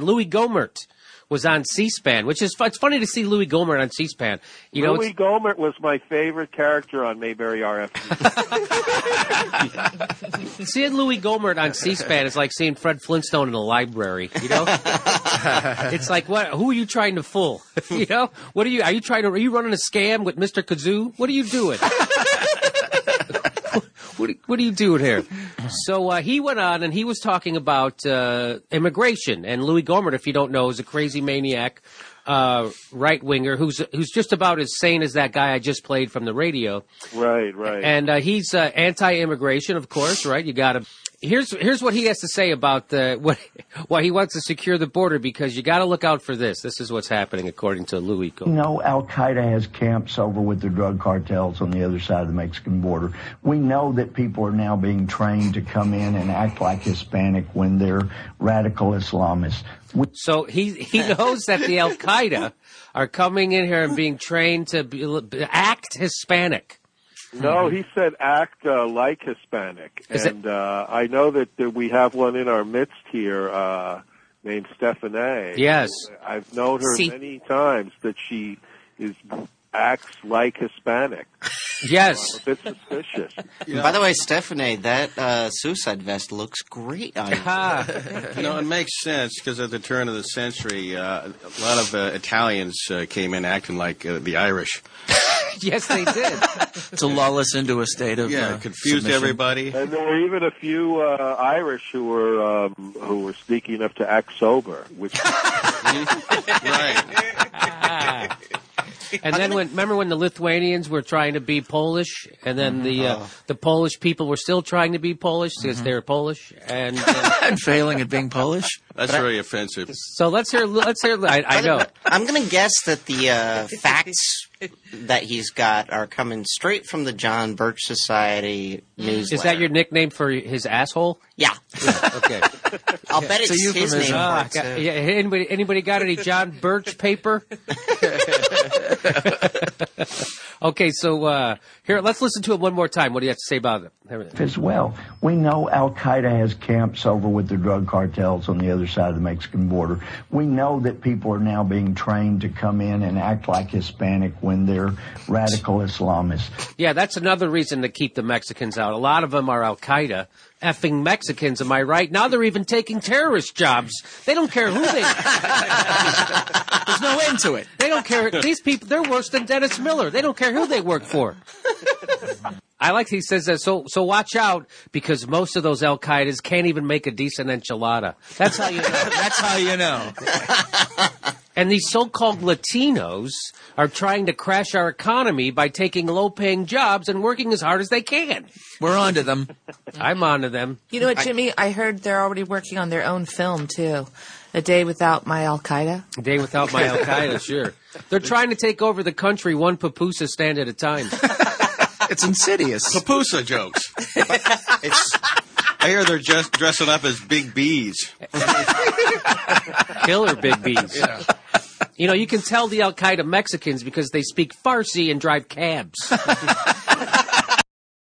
Louis Gohmert was on C-SPAN, which is it's funny to see Louis Gohmert on C-SPAN. You know, Louis Gohmert was my favorite character on Mayberry RFD. Seeing Louis Gohmert on C-SPAN is like seeing Fred Flintstone in a library. You know, it's like, what? Who are you trying to fool? You know, what are you? Are you running a scam with Mr. Kazoo? What are you doing? What are you doing here? So he went on and he was talking about immigration. And Louis Gohmert, if you don't know, is a crazy maniac right-winger who's just about as sane as that guy I just played from the radio. Right. And he's anti-immigration, of course, right? You got to. Here's what he has to say about why he wants to secure the border, because you got to look out for this. This is what's happening, according to Louis Gohmert. You know, Al-Qaeda has camps over with the drug cartels on the other side of the Mexican border. We know that people are now being trained to come in and act like Hispanic when they're radical Islamists. So he knows that the Al-Qaeda are coming in here and being trained to act Hispanic. No, he said act like Hispanic. And I know that we have one in our midst here named Stephanie. Yes. I've known her many times that she acts like Hispanic. Yes. I'm a bit suspicious. Yeah. By the way, Stephanie, that suicide vest looks great on you. You know, it makes sense because at the turn of the century, a lot of Italians came in acting like the Irish. Yes, they did. To lull us into a state of confused submission. everybody. And there were even a few Irish who were sneaky enough to act sober, which right. And then remember when the Lithuanians were trying to be Polish, and then the Polish people were still trying to be Polish because they were Polish and failing at being Polish. That's very offensive. So let's hear. I know. I'm going to guess that the facts that he's got are coming straight from the John Birch Society newsletter. Is that your nickname for his asshole? Yeah. Okay. I'll bet it's his name. Anybody got any John Birch paper? Okay, so here, let's listen to it one more time. What do you have to say about it? As well, we know Al-Qaeda has camps over with the drug cartels on the other side of the Mexican border. We know that people are now being trained to come in and act like Hispanic when they're radical Islamists. Yeah, that's another reason to keep the Mexicans out. A lot of them are Al-Qaeda. Effing Mexicans, am I right? Now they're even taking terrorist jobs. They don't care who they... There's no end to it. They don't care. These people, they're worse than Dennis Miller. They don't care who they work for. I like he says that, so watch out, because most of those Al-Qaedas can't even make a decent enchilada. That's how you know. That's how you know. And these so-called Latinos are trying to crash our economy by taking low-paying jobs and working as hard as they can. We're on to them. I'm on to them. You know what, Jimmy? I heard they're already working on their own film, too. A Day Without My Al-Qaeda. A Day Without My Al-Qaeda, sure. They're trying to take over the country one pupusa stand at a time. It's insidious. Pupusa jokes. I hear they're just dressing up as big bees. Killer big bees. Yeah. You know, you can tell the Al-Qaeda Mexicans because they speak Farsi and drive cabs.